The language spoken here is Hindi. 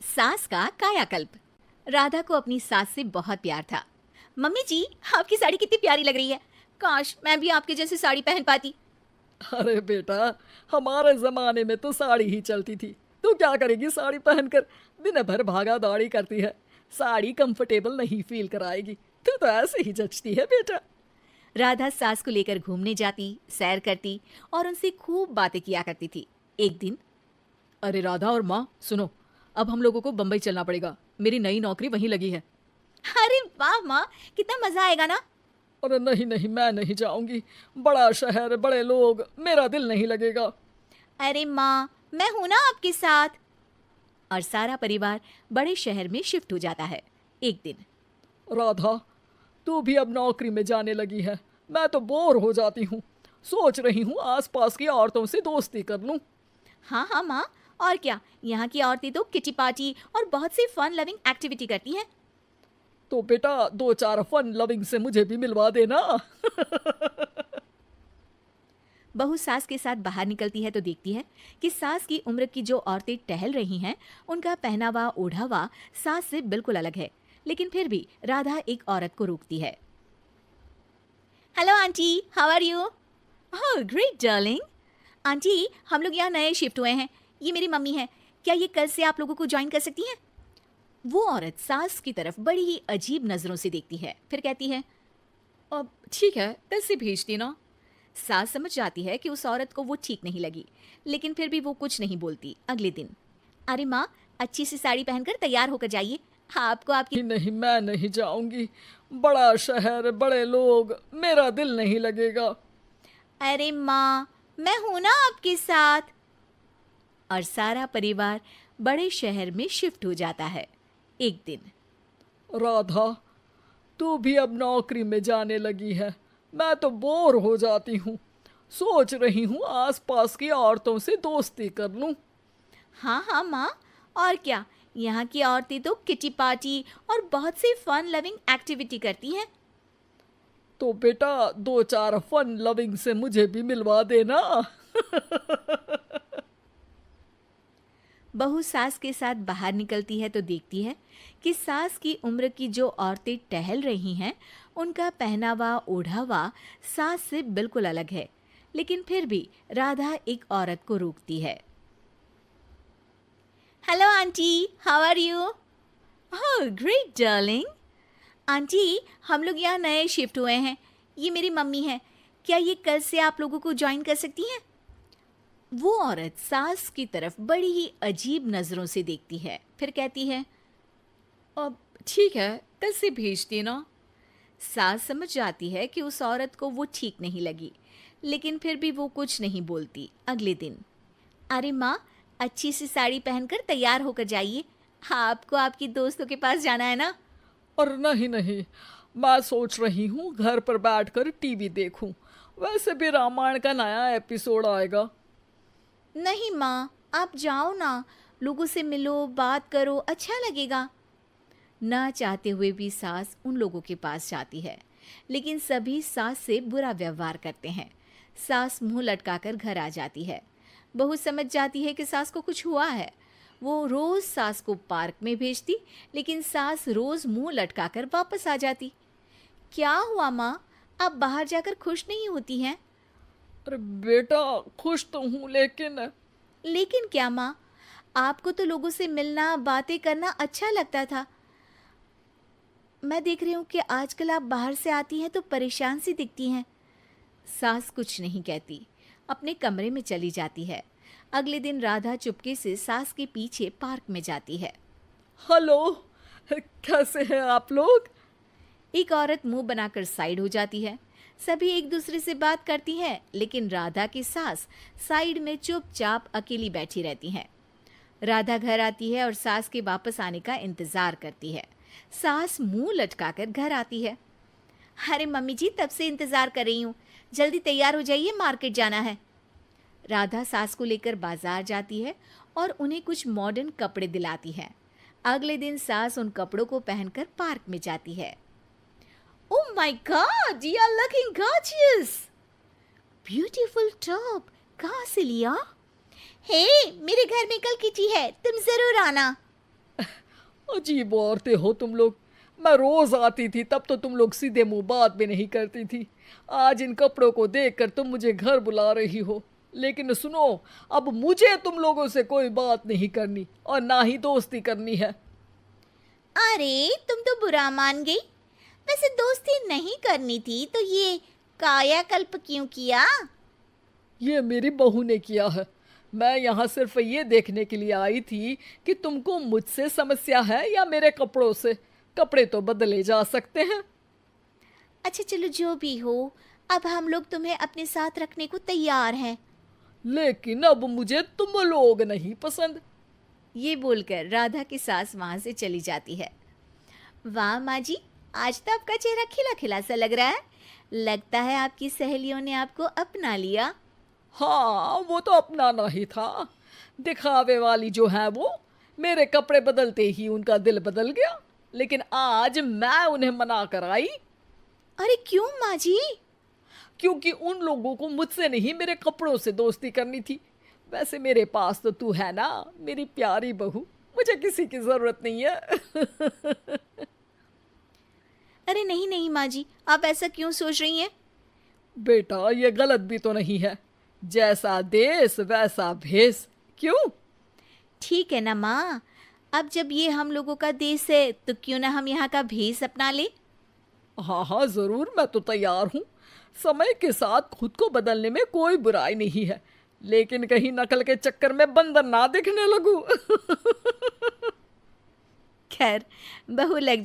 सास का कायाकल्प। राधा को अपनी सास से बहुत प्यार था। मम्मी जी, आपकी साड़ी कितनी प्यारी लग रही है। काश मैं भी आपके जैसी साड़ी पहन पाती। अरे बेटा, हमारे जमाने में तो साड़ी ही चलती थी। तू क्या करेगी साड़ी पहनकर? दिन भर भागा दौड़ी करती है। साड़ी कंफर्टेबल नहीं फील कराएगी। तू तो ऐसे ही जचती है बेटा। राधा सास को लेकर घूमने जाती, सैर करती और उनसे खूब बातें किया करती थी। एक दिन, अरे राधा और माँ सुनो, अब हम लोगों को बम्बई चलना पड़ेगा। मेरी नई नौकरी वहीं लगी है। अरे वाह माँ, कितना मजा आएगा ना। अरे नहीं नहीं, मैं नहीं जाऊंगी। बड़ा शहर, बड़े लोग, मेरा दिल नहीं लगेगा। अरे माँ, मैं हूं ना आपके साथ। और सारा परिवार बड़े शहर में शिफ्ट हो जाता है। एक दिन, राधा, तू भी अब नौकरी में जाने लगी है। मैं तो बोर हो जाती हूँ। सोच रही हूँ आसपास की औरतों से दोस्ती कर लूँ। हाँ हाँ माँ, और क्या, यहाँ की औरतें तो किटी पार्टी और बहुत सी फन लविंग एक्टिविटी करती हैं। तो बेटा, दो चार फन लविंग से मुझे भी मिलवा देना। बहू सास के साथ बाहर निकलती है तो देखती है कि सास की उम्र की जो औरतें टहल रही हैं, उनका पहनावा ओढ़ावा सास से बिल्कुल अलग है। लेकिन फिर भी राधा एक औरत को रोकती है। Hello aunty, how are you? Oh great darling. Aunty, हम लोग यहाँ नए शिफ्ट हुए हैं। ये मेरी मम्मी है। क्या ये कल से आप लोगों को ज्वाइन कर सकती हैं? वो औरत सास की तरफ बड़ी ही अजीब नजरों से देखती है, फिर कहती है, अब ठीक है, कल से भेज देना। सास समझ जाती है कि उस औरत को वो ठीक नहीं लगी, लेकिन फिर भी वो कुछ नहीं बोलती। अगले दिन, अरे माँ, अच्छी सी साड़ी पहनकर तैयार होकर जाइए। आपको आपकी नहीं नहीं, मैं नहीं जाऊंगी। बड़ा शहर, बड़े लोग, मेरा दिल नहीं लगेगा। अरे माँ, मैं हूं ना आपके साथ। और सारा परिवार बड़े शहर में शिफ्ट हो जाता है। एक दिन, राधा, तू भी अब नौकरी में जाने लगी है। मैं तो बोर हो जाती हूँ। सोच रही हूँ आसपास की औरतों से दोस्ती कर लूँ। हाँ हाँ माँ, और क्या, यहाँ की औरतें तो किटी पार्टी और बहुत सी फन लविंग एक्टिविटी करती हैं। तो बेटा, दो चार फन लविंग से मुझे भी मिलवा देना। बहू सास के साथ बाहर निकलती है तो देखती है कि सास की उम्र की जो औरतें टहल रही हैं, उनका पहनावा ओढ़ावा सास से बिल्कुल अलग है। लेकिन फिर भी राधा एक औरत को रोकती है। Hello aunty, how are you? Oh great darling. Aunty, हम लोग यहाँ नए शिफ्ट हुए हैं। ये मेरी मम्मी है। क्या ये कल से आप लोगों को ज्वाइन कर सकती हैं? वो औरत सास की तरफ बड़ी ही अजीब नजरों से देखती है, फिर कहती है, अब ठीक है, कल से भेज देना। सास समझ जाती है कि उस औरत को वो ठीक नहीं लगी, लेकिन फिर भी वो कुछ नहीं बोलती। अगले दिन, अरे माँ, अच्छी सी साड़ी पहनकर तैयार होकर जाइए। आपको आपकी दोस्तों के पास जाना है ना। और नहीं नहीं, मैं सोच रही हूँ घर पर बैठकर टीवी देखूं। वैसे भी रामायण का नया एपिसोड आएगा। नहीं माँ, आप जाओ ना, लोगों से मिलो, बात करो, अच्छा लगेगा। ना चाहते हुए भी सास उन लोगों के पास जाती है, लेकिन सभी सास से बुरा व्यवहार करते हैं। सास मुंह लटकाकर घर आ जाती है। बहू समझ जाती है कि सास को कुछ हुआ है। वो रोज सास को पार्क में भेजती, लेकिन सास रोज मुंह लटकाकर वापस आ जाती। क्या हुआ माँ, आप बाहर जाकर खुश नहीं होती हैं? अरे बेटा, खुश तो हूँ, लेकिन लेकिन क्या माँ, आपको तो लोगों से मिलना, बातें करना अच्छा लगता था। मैं देख रही हूँ कि आजकल आप बाहर से आती हैं तो परेशान सी दिखती हैं। सास कुछ नहीं कहती, अपने कमरे में चली जाती है। अगले दिन राधा चुपके से सास के पीछे पार्क में जाती है। हेलो, कैसे हैं आप लोग? एक औरत मुंह बनाकर साइड हो जाती है। सभी एक दूसरे से बात करती हैं, लेकिन राधा की सास साइड में चुपचाप अकेली बैठी रहती हैं। राधा घर आती है और सास के वापस आने का इंतजार करती है। सास मुंह लटकाकर घर आती है। अरे मम्मी जी, तब से इंतजार कर रही हूँ, जल्दी तैयार हो जाइए, मार्केट जाना है। राधा सास को लेकर बाजार जाती है और उन्हें कुछ मॉडर्न कपड़े दिलाती है। अगले दिन सास उन कपड़ों को पहनकर पार्क में जाती है। Oh my god, you are looking gorgeous. Beautiful top, कहाँ से लिया? हे, मेरे घर में कल किटी है, तुम जरूर आना। अजीब औरतें हो तुम लोग। मैं रोज आती थी तब तो तुम लोग सीधे मुंह बात भी नहीं करती थी। आज इन कपड़ों को देखकर तुम मुझे घर बुला रही हो। लेकिन सुनो, अब मुझे तुम लोगों से कोई बात नहीं करनी और ना ही दोस्ती करनी है। अरे तुम तो बुरा मान गई। वैसे दोस्ती नहीं करनी थी तो ये कायाकल्प क्यों किया? ये मेरी बहू ने किया है। मैं यहाँ सिर्फ ये देखने के लिए आई थी कि तुमको मुझसे समस्या है या मेरे कपड़ों से। कपड़े तो बदले जा सकते हैं। अच्छा चलो जो भी हो, अब हम लोग तुम्हें अपने साथ रखने को तैयार हैं। लेकिन अब मुझे तुम लोग नहीं पसंद। ये बोलकर राधा की सास वहां से चली जाती है। वाह माँ जी, आज तो आपका चेहरा खिला खिला सा लग रहा है। लगता है आपकी सहेलियों ने आपको अपना लिया। हाँ, वो तो अपनाना ही था। दिखावे वाली जो है वो, मेरे कपड़े बदलते ही उनका दिल बदल गया। लेकिन आज मैं उन्हें मना कर आई, अरे क्यों माँ जी? क्योंकि उन लोगों को मुझसे नहीं मेरे कपड़ों से दोस्ती करनी थी। वैसे मेरे पास तो तू है ना, मेरी प्यारी बहू। मुझे किसी की जरूरत नहीं है। अरे नहीं नहीं माँ जी, आप ऐसा क्यों सोच रही हैं? बेटा, ये गलत भी तो नहीं है। जैसा देश वैसा भेष। क्यों? ठीक है ना माँ, अब जब ये हम लोगों का देश है तो क्यों ना हम यहाँ का भेष अपना ले। हाँ हाँ, जरूर, मैं तो तैयार हूँ। समय के साथ खुद को बदलने में कोई बुराई नहीं है, लेकिन कहीं नकल के चक्कर में बंदर ना दिखने लगूं। खैर, बहू लग